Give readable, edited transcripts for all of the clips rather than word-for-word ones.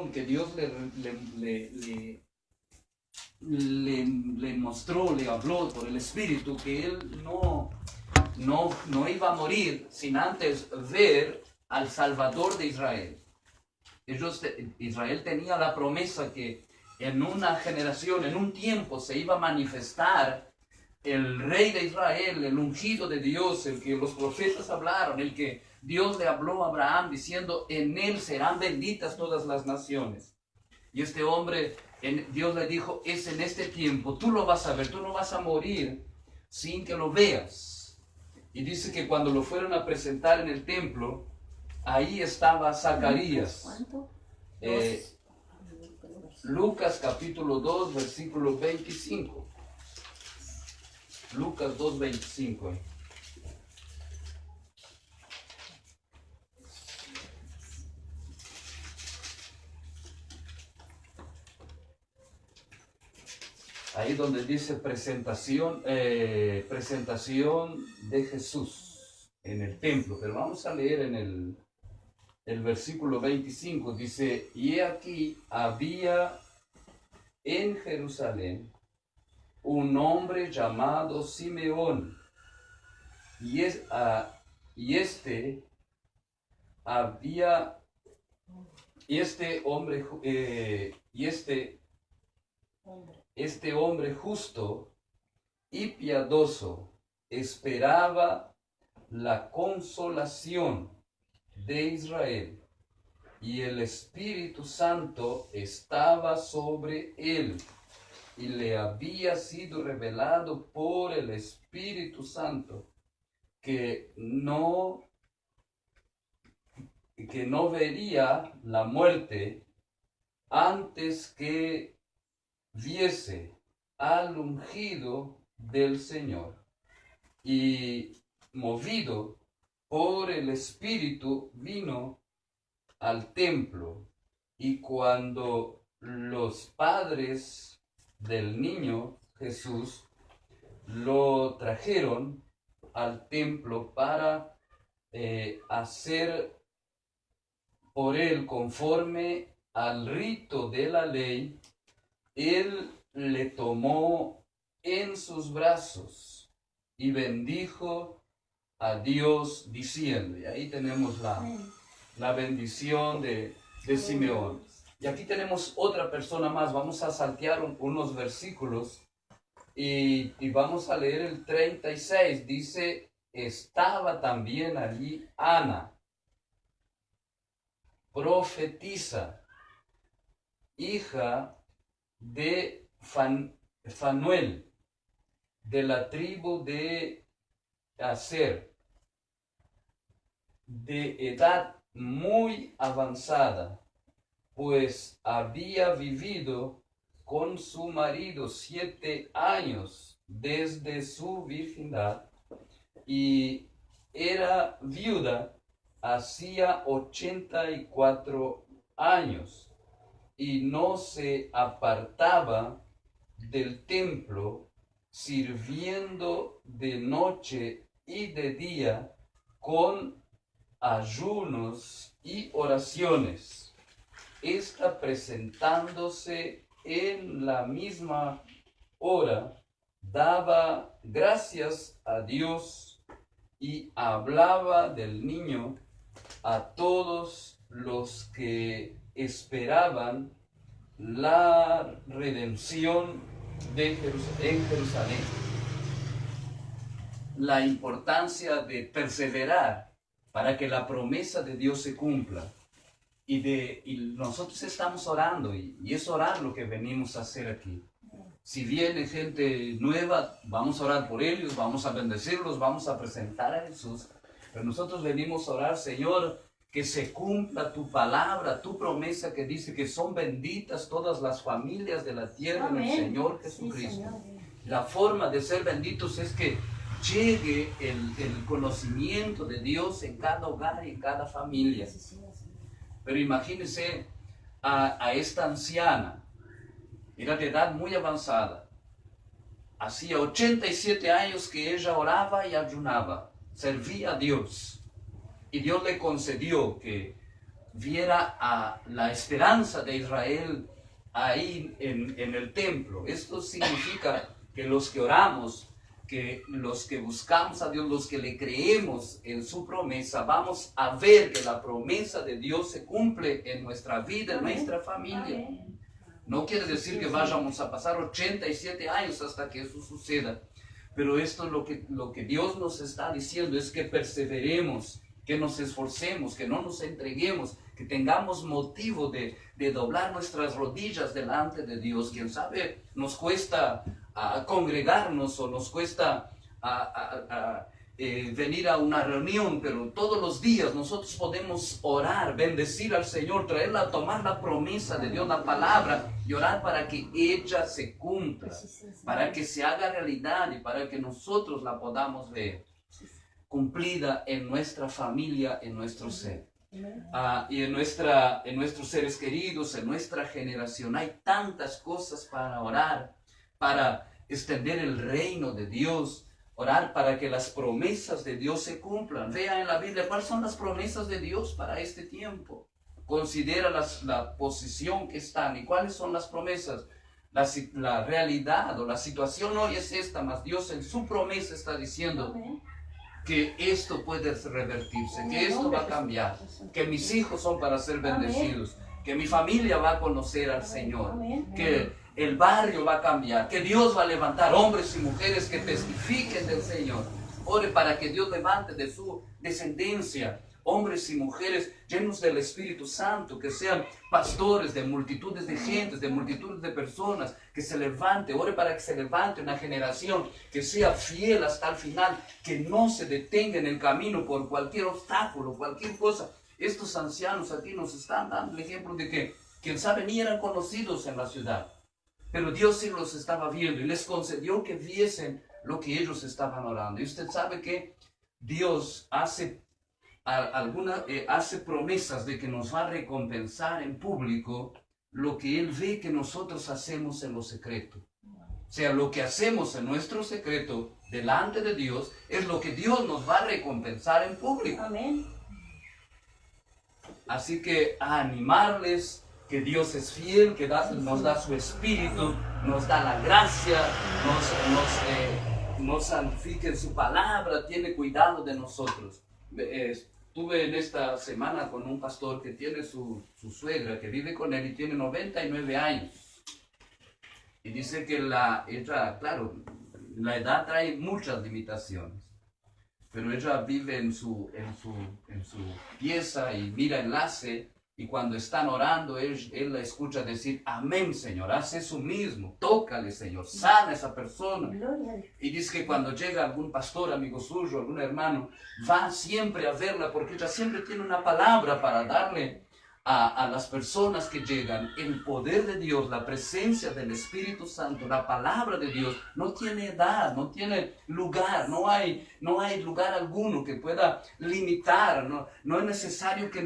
revelación que Dios le mostró, le habló por el Espíritu, que él no iba a morir sin antes ver al Salvador de Israel. Israel tenía la promesa que en una generación, en un tiempo, se iba a manifestar el rey de Israel, el ungido de Dios, el que los profetas hablaron, el que Dios le habló a Abraham diciendo, en él serán benditas todas las naciones. Y este hombre, Dios le dijo, es en este tiempo, tú lo vas a ver, tú no vas a morir sin que lo veas. Y dice que cuando lo fueron a presentar en el templo, ahí estaba Zacarías. ¿Cuánto? Lucas capítulo 2, versículo 25. Lucas 2, 25. Ahí donde dice presentación de Jesús en el templo. Pero vamos a leer en el versículo 25. Dice, y aquí había en Jerusalén un hombre llamado Simeón. Y este hombre justo y piadoso esperaba la consolación de Israel, y el Espíritu Santo estaba sobre él, y le había sido revelado por el Espíritu Santo que no vería la muerte antes que viese al ungido del Señor. Y movido por el Espíritu vino al templo, y cuando los padres del niño Jesús lo trajeron al templo para hacer por él conforme al rito de la ley, él le tomó en sus brazos y bendijo a Dios diciendo, y ahí tenemos la bendición de Simeón. Y aquí tenemos otra persona más. Vamos a saltear unos versículos y vamos a leer el 36. Dice, estaba también allí Ana, profetisa, hija de Fanuel, de la tribu de Aser, de edad muy avanzada, pues había vivido con su marido 7 años desde su virginidad, y era viuda hacía 84 años, y no se apartaba del templo, sirviendo de noche y de día con ayunos y oraciones. Esta presentándose en la misma hora, daba gracias a Dios y hablaba del niño a todos los que esperaban la redención en Jerusalén. La importancia de perseverar para que la promesa de Dios se cumpla. Y nosotros estamos orando, y es orar lo que venimos a hacer aquí. Si viene gente nueva, vamos a orar por ellos, vamos a bendecirlos, vamos a presentar a Jesús. Pero nosotros venimos a orar, Señor, que se cumpla tu palabra, tu promesa que dice que son benditas todas las familias de la tierra en el Señor Jesucristo. Sí, Señor. La forma de ser benditos es que llegue el conocimiento de Dios en cada hogar y en cada familia. Pero imagínense a esta anciana, era de edad muy avanzada. Hacía 87 años que ella oraba y ayunaba, servía a Dios. Y Dios le concedió que viera a la esperanza de Israel ahí en el templo. Esto significa que los que oramos, que los que buscamos a Dios, los que le creemos en su promesa, vamos a ver que la promesa de Dios se cumple en nuestra vida, en nuestra familia. No quiere decir que vayamos a pasar 87 años hasta que eso suceda, pero esto es lo que Dios nos está diciendo, es que perseveremos, que nos esforcemos, que no nos entreguemos, que tengamos motivo de doblar nuestras rodillas delante de Dios. Quién sabe, nos cuesta congregarnos o nos cuesta venir a una reunión, pero todos los días nosotros podemos orar, bendecir al Señor, tomar la promesa de Dios, la palabra, y orar para que ella se cumpla, para que se haga realidad y para que nosotros la podamos ver cumplida en nuestra familia, en nuestro ser. Y en nuestros seres queridos, en nuestra generación. Hay tantas cosas para orar, para extender el reino de Dios, orar para que las promesas de Dios se cumplan. Vea en la Biblia cuáles son las promesas de Dios para este tiempo. Considera la posición que están y cuáles son las promesas. La realidad o la situación hoy es esta, mas Dios en su promesa está diciendo que esto puede revertirse, que esto va a cambiar, que mis hijos son para ser bendecidos, que mi familia va a conocer al Señor, que el barrio va a cambiar, que Dios va a levantar hombres y mujeres que testifiquen del Señor. Ore para que Dios levante de su descendencia hombres y mujeres llenos del Espíritu Santo, que sean pastores de multitudes de gentes, de multitudes de personas, que se levante. Ore para que se levante una generación que sea fiel hasta el final, que no se detenga en el camino por cualquier obstáculo, cualquier cosa. Estos ancianos aquí nos están dando el ejemplo de que, quién sabe, ni eran conocidos en la ciudad, pero Dios sí los estaba viendo y les concedió que viesen lo que ellos estaban orando. Y usted sabe que Dios hace promesas de que nos va a recompensar en público lo que Él ve que nosotros hacemos en lo secreto. O sea, lo que hacemos en nuestro secreto delante de Dios es lo que Dios nos va a recompensar en público. Amén. Así que a animarles que Dios es fiel, que nos da su espíritu, nos da la gracia, nos santifica en su palabra, tiene cuidado de nosotros. Estuve en esta semana con un pastor que tiene su suegra, que vive con él y tiene 99 años. Y dice que ella, claro, la edad trae muchas limitaciones, pero ella vive en su pieza y mira enlace, y cuando están orando, él la escucha decir: amén, Señor, haz eso mismo, tócale, Señor, sana a esa persona. Y dice que cuando llega algún pastor, amigo suyo, algún hermano, va siempre a verla, porque ella siempre tiene una palabra para darle a las personas que llegan. El poder de Dios, la presencia del Espíritu Santo, la palabra de Dios, no tiene edad, no tiene lugar, no hay lugar alguno que pueda limitar. No es necesario que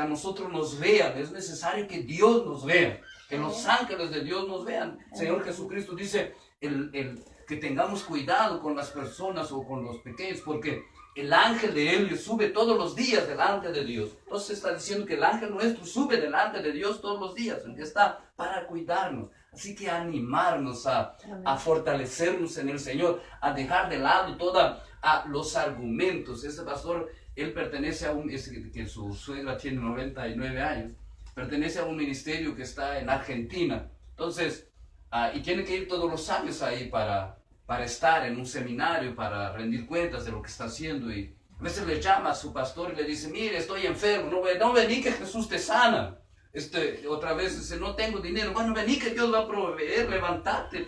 a nosotros nos vean, es necesario que Dios nos vea, que los ángeles de Dios nos vean. Señor Jesucristo dice que tengamos cuidado con las personas o con los pequeños, porque el ángel de Él sube todos los días delante de Dios. Entonces está diciendo que el ángel nuestro sube delante de Dios todos los días, que está para cuidarnos. Así que animarnos a fortalecernos en el Señor, a dejar de lado todos los argumentos. Ese pastor, él pertenece que su suegra tiene 99 años, pertenece a un ministerio que está en Argentina. Entonces, y tiene que ir todos los años ahí para estar en un seminario, para rendir cuentas de lo que está haciendo. Y a veces le llama a su pastor y le dice: mire, estoy enfermo, no vení que Jesús te sana. Otra vez dice: no tengo dinero. Bueno, vení que Dios va a proveer, levántate.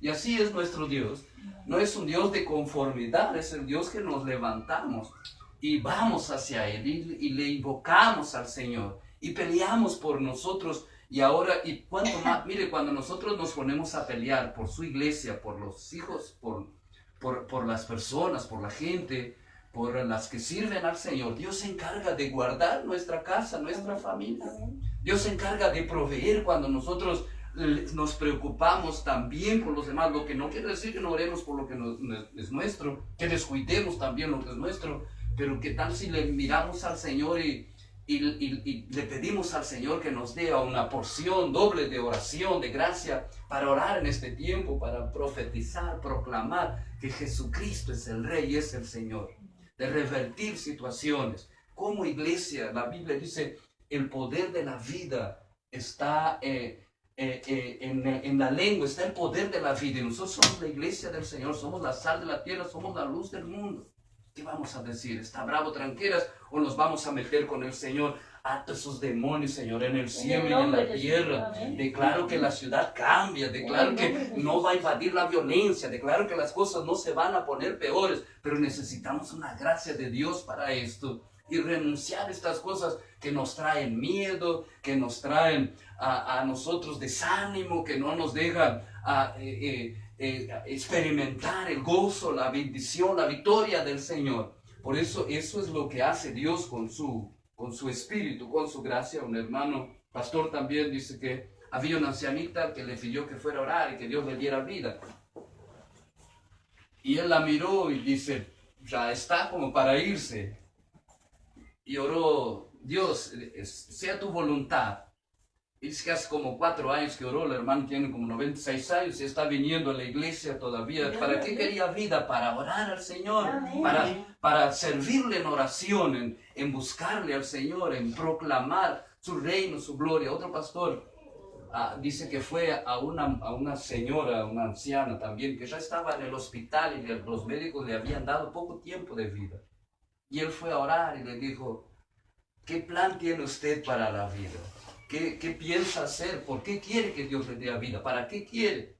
Y así es nuestro Dios. No es un Dios de conformidad, es el Dios que nos levantamos y vamos hacia Él y le invocamos al Señor y peleamos por nosotros. Y ahora, cuanto más, mire, cuando nosotros nos ponemos a pelear por su iglesia, por los hijos, por las personas, por la gente, por las que sirven al Señor, Dios se encarga de guardar nuestra casa, nuestra familia. Dios se encarga de proveer cuando nosotros nos preocupamos también por los demás, lo que no quiere decir que no oremos por lo que es nuestro, que descuidemos también lo que es nuestro, pero qué tal si le miramos al Señor y y le pedimos al Señor que nos dé una porción doble de oración, de gracia, para orar en este tiempo, para profetizar, proclamar que Jesucristo es el Rey y es el Señor, de revertir situaciones. Como iglesia, la Biblia dice, el poder de la vida está en la lengua, está el poder de la vida. Y nosotros somos la iglesia del Señor, somos la sal de la tierra, somos la luz del mundo. ¿Qué vamos a decir? ¿Está bravo, tranqueras? ¿O nos vamos a meter con el Señor? Ato esos demonios, Señor, en el cielo y en la tierra. Declaro que la ciudad cambia. Declaro que no va a invadir la violencia. Declaro que las cosas no se van a poner peores. Pero necesitamos una gracia de Dios para esto. Y renunciar a estas cosas que nos traen miedo, que nos traen a nosotros desánimo, que no nos dejan experimentar el gozo, la bendición, la victoria del Señor. Por eso es lo que hace Dios con su espíritu, con su gracia. Un hermano pastor también dice que había una ancianita que le pidió que fuera a orar y que Dios le diera vida. Y él la miró y dice, ya está como para irse. Y oró, Dios, sea tu voluntad. Y dice que hace como 4 años que oró, el hermano tiene como 96 años y está viniendo a la iglesia todavía. ¿Para qué quería vida? Para orar al Señor, para servirle en oración, en buscarle al Señor, en proclamar su reino, su gloria. Otro pastor dice que fue a una señora, una anciana también, que ya estaba en el hospital y los médicos le habían dado poco tiempo de vida. Y él fue a orar y le dijo, ¿qué plan tiene usted para la vida? ¿Qué piensa hacer? ¿Por qué quiere que Dios le dé vida? ¿Para qué quiere?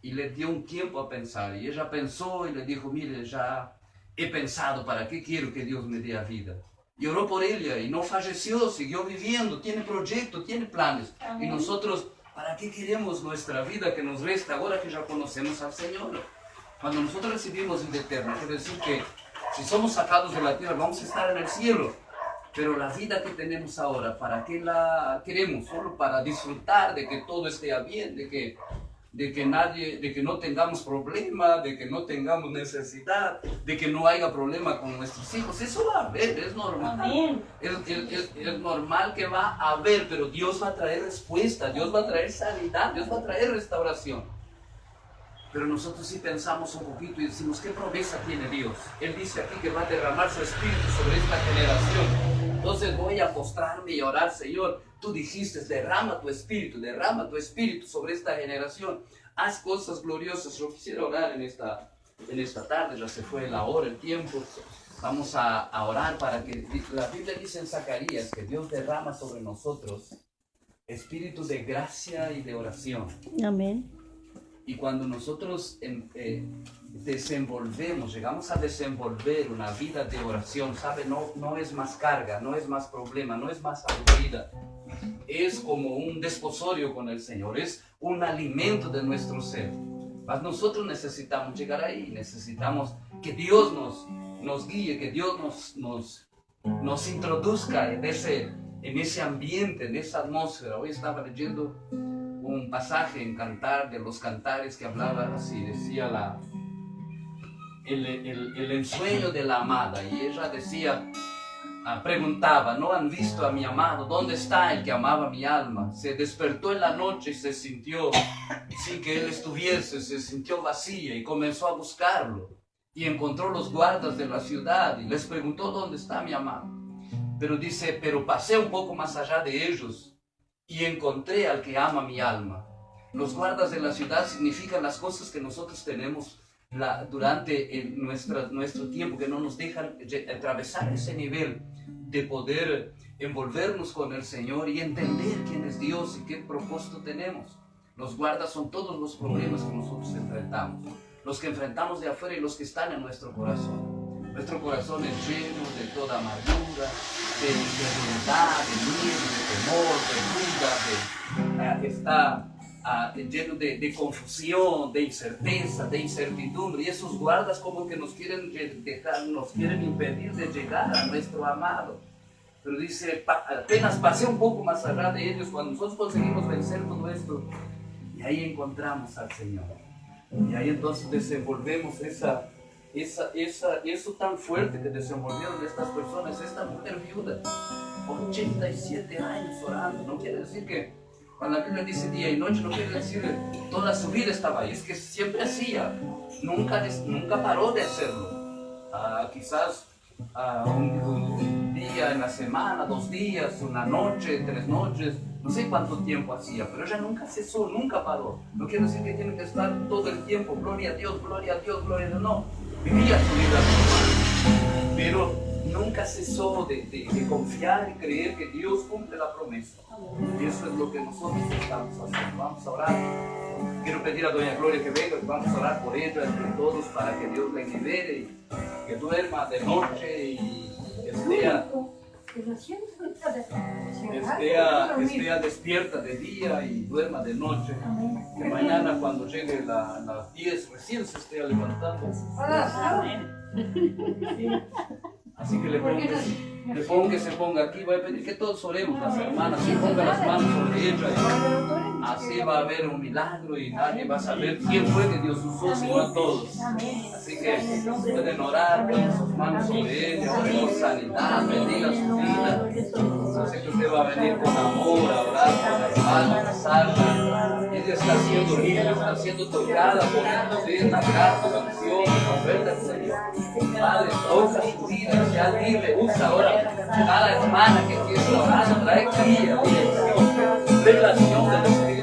Y le dio un tiempo a pensar. Y ella pensó y le dijo, mire, ya he pensado para qué quiero que Dios me dé vida. Y oró por ella y no falleció, siguió viviendo, tiene proyectos, tiene planes. Amén. Y nosotros, ¿para qué queremos nuestra vida que nos resta ahora que ya conocemos al Señor? Cuando nosotros recibimos vida eterna, quiere decir que si somos sacados de la tierra, vamos a estar en el cielo. Pero la vida que tenemos ahora, ¿para qué la queremos? Solo para disfrutar de que todo esté bien, de que no tengamos problema, de que no tengamos necesidad, de que no haya problema con nuestros hijos. Eso va a haber, es normal. Es normal que va a haber, pero Dios va a traer respuesta, Dios va a traer sanidad, Dios va a traer restauración. Pero nosotros sí pensamos un poquito y decimos, ¿qué promesa tiene Dios? Él dice aquí que va a derramar su espíritu sobre esta generación. Entonces voy a postrarme y orar, Señor. Tú dijiste, derrama tu espíritu sobre esta generación. Haz cosas gloriosas. Yo quisiera orar en esta tarde, ya se fue la hora, el tiempo. Vamos a orar para que, la Biblia dice en Zacarías, que Dios derrama sobre nosotros espíritu de gracia y de oración. Amén. Y cuando nosotros llegamos a desenvolver una vida de oración, ¿sabe? No es más carga, no es más problema, no es más aburrida. Es como un desposorio con el Señor, es un alimento de nuestro ser. Mas nosotros necesitamos llegar ahí, necesitamos que Dios nos guíe, que Dios nos introduzca en ese ambiente, en esa atmósfera. Hoy estaba leyendo un pasaje en Cantar de los Cantares que hablaba así, decía el ensueño de la amada, y ella decía, preguntaba, ¿no han visto a mi amado? ¿Dónde está el que amaba mi alma? Se despertó en la noche y se sintió, sin que él estuviese, se sintió vacía y comenzó a buscarlo, y encontró los guardas de la ciudad y les preguntó, ¿dónde está mi amado? Pero dice, pero pasé un poco más allá de ellos y encontré al que ama mi alma. Los guardas de la ciudad significan las cosas que nosotros tenemos durante nuestro tiempo, que no nos dejan atravesar ese nivel de poder envolvernos con el Señor y entender quién es Dios y qué propósito tenemos. Los guardas son todos los problemas que nosotros enfrentamos, los que enfrentamos de afuera y los que están en nuestro corazón. Nuestro corazón es lleno de toda amargura, de incredulidad, de miedo, de temor, de duda, está lleno de confusión, de incerteza, de incertidumbre. Y esos guardas como que nos quieren impedir de llegar a nuestro amado. Pero dice, apenas pasé un poco más allá de ellos, cuando nosotros conseguimos vencer todo esto, y ahí encontramos al Señor. Y ahí entonces desenvolvemos eso tan fuerte que desenvolvieron estas personas, esta mujer viuda, 87 años orando, no quiere decir que cuando la Biblia dice día y noche, no quiere decir que toda su vida estaba ahí, es que siempre hacía, nunca paró de hacerlo. Quizás un día en la semana, 2 días, una noche, 3 noches, no sé cuánto tiempo hacía, pero ella nunca cesó, nunca paró. No quiere decir que tiene que estar todo el tiempo, gloria a Dios, gloria a Dios, gloria a Dios, no. Vivía su vida normal, pero nunca cesó de confiar y creer que Dios cumple la promesa. Y eso es lo que nosotros estamos haciendo. Vamos a orar. Quiero pedir a Doña Gloria que venga, vamos a orar por ella, entre todos, para que Dios la libere y que duerma de noche y esté despierta de día y duerma de noche. Que mañana cuando llegue las 10 recién se esté levantando. Así que le pongo que se ponga aquí. Voy a pedir que todos oremos, las hermanas, que pongan las manos sobre ella. Así va a haber un milagro y nadie va a saber quién fue que Dios usó, sino a todos. Así que pueden orar, ponen sus manos sobre ella, oren por sanidad, bendiga su vida. Así que usted va a venir con amor a orar por la hermana, la salva. Ella está siendo libre, está siendo tocada por el poder, la gracia, la unción, la oferta del Señor. Padre, toca su vida, sea libre, usa ahora cada hermana que quiere orar, trae guía, dirección, revelación del Espíritu.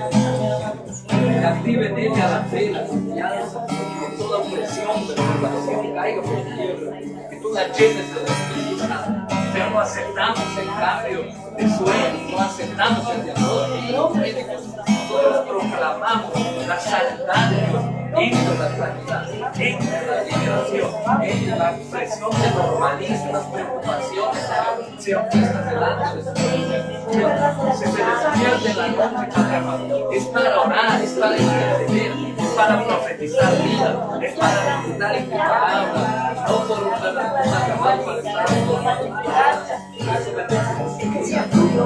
Que active en ella la fe, la confianza, que toda opresión, perturbación caiga por tierra, que tú la llenes del Espíritu Santo. Pero no aceptamos el cambio de sueño, no aceptamos el diagnóstico médico. Nosotros proclamamos la sanidad de Dios. Entre la sanidad, entre la liberación, entre la presión de normalismo, las preocupaciones sean puestas delante de Dios. Se despierte en la noche, Padre amado. Es para orar, es para interceder, es para profetizar vida, es para meditar en tu palabra, no por una llamada para estar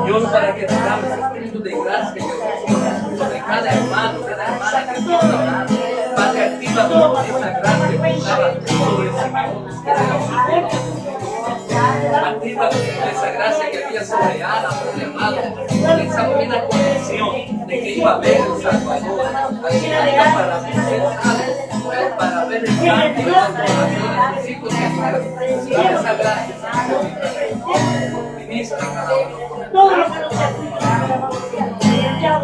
Dios, para que tengamos espíritu de gracia sobre cada hermano, cada hermana que quiera orar. Padre, activa esa gracia que estaba sobre Simón. Activa esa gracia que había sobre Ana, sobre Amado, con esa buena convicción de que iba a ver el Salvador. Así que para vencer algo, para ver el cambio de las relaciones de sus hijos y esa gracia. Ministra cada uno.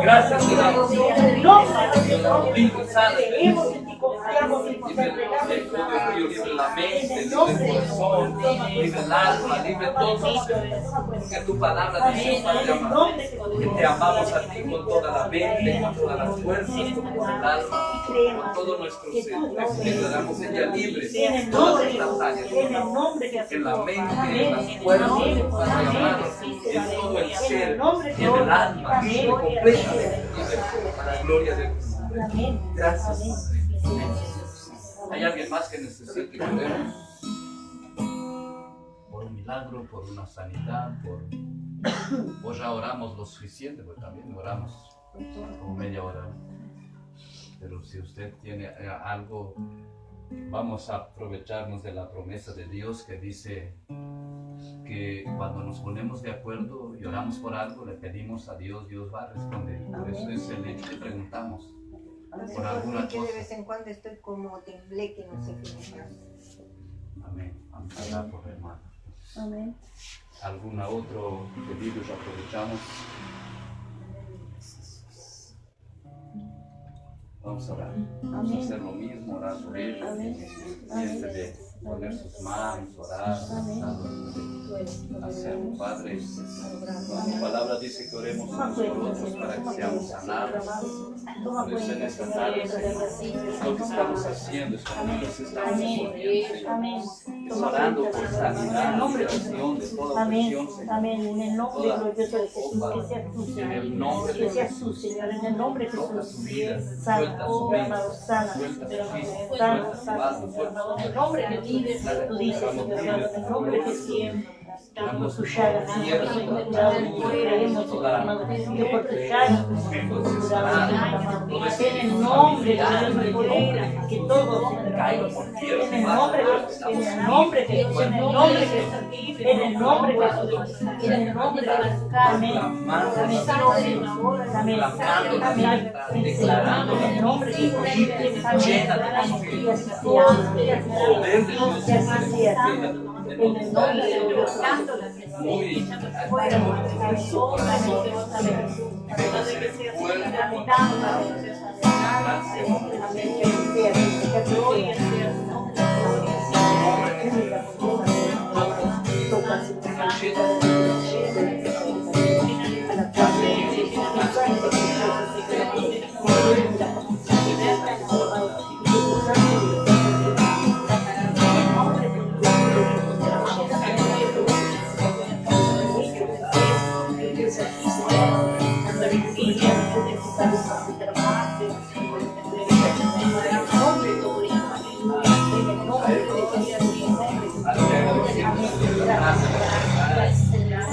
Gracias, Señor. Libre la mente, libre el corazón, libre el alma, libre todo. Que tu palabra dice, Padre amado, que te amamos a ti con toda la mente, con todas las fuerzas, con todo el alma, con todo nuestro ser. Que declaramos ella libre en todas estas áreas. En la mente, en las fuerzas, Padre amado, en todo el ser, en el alma, libre completamente, libre para la gloria de tu nombre. Gracias. ¿Hay alguien más que necesite que oremos por un milagro, por una sanidad, o ya oramos lo suficiente? Porque también oramos como media hora. Pero si usted tiene algo, vamos a aprovecharnos de la promesa de Dios que dice que cuando nos ponemos de acuerdo y oramos por algo, le pedimos a Dios, Dios va a responder. Por eso es el hecho que preguntamos. Por alguna que cosa. de vez en cuando estoy como tembleque, no sé qué más. Amén. Vamos a orar por hermano. Amén. ¿Algún otro pedido ya aprovechamos? Vamos a orar. Vamos a hacer lo mismo, orar por ellos. Piense de poner sus manos, orar, hacerlo, Padre. Tu palabra dice que oremos unos por otros para que seamos sanados. Por eso en esta tarde, Señor, es lo que estamos haciendo, es como nos estamos envolviendo, Señor. Es orando por sanidad, liberación de toda opresión, Señor. Amén. En el nombre glorioso de Jesús, que seas tú, En Señor. el nombre de Que seas tú, Jesús. Señor. En el nombre de Toca su Jesús. vida, Sana, suelta su oh, mente, amado, sana. suelta su físico, Sana, suelta su sana, alma, Señor, suelta amado. su En el nombre de Jesús, tú dices, Señor, amado, en el nombre de Jesús. Por tus llagas, Señor, somos curados. Creemos, amado, que por tus llagas somos curados. En el nombre de Dios, que todo, Señor, en el nombre de Jesús, en el nombre de Jesús, en el nombre de Jesús, en el nombre de Jesús, en el nombre de Jesús. Amén. Amén. Amén. declarando En el nombre de Jesús. llena de Espíritu. Así es. Poder de Dios Así es. En el nombre de Dios. muy en su corazón. Debe ser fuerte.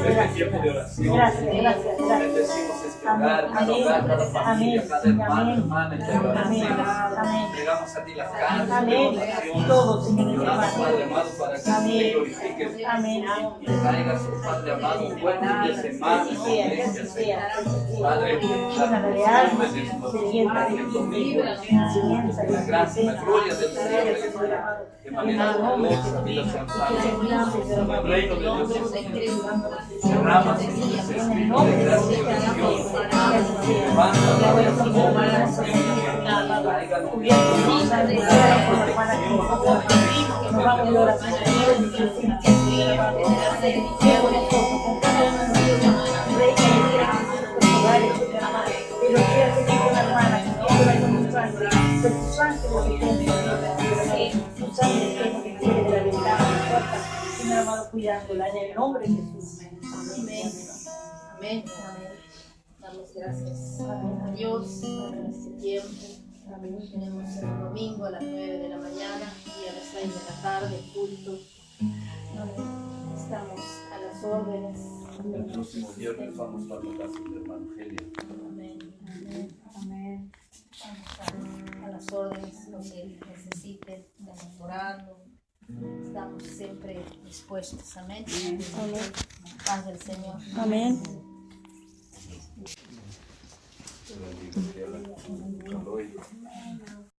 Este tiempo de oración, bendecimos este hogar, cada hogar, cada familia, cada hermano, hermana, y te agradecemos. Entregamos a ti las carnes de oración. Oramos, Padre amado, para que tú te glorifiques y traigas, Padre amado, un buen fin de semana, iglesia, Señor. Padre, la el domingo, la gracia, la gloria del Señor, de manera gloriosa, vida santuario, el reino de Dios. Derrama ese espíritu de gracia y oración. Levanta la oración. Traigan cuidándola en el nombre de Jesús. Amén. Amén. Damos gracias a Dios por este tiempo. Tenemos el domingo a las 9 de la mañana y a las 6 de la tarde el culto. Estamos a las órdenes. el próximo viernes vamos para la casa del hermano Helio. Amén. Amén. Amén. A las órdenes, lo que necesiten, estamos orando. Estamos siempre dispuestos. Amén. Amén. Paz del Señor. Amén. Te bendiga, Helio. Hasta luego.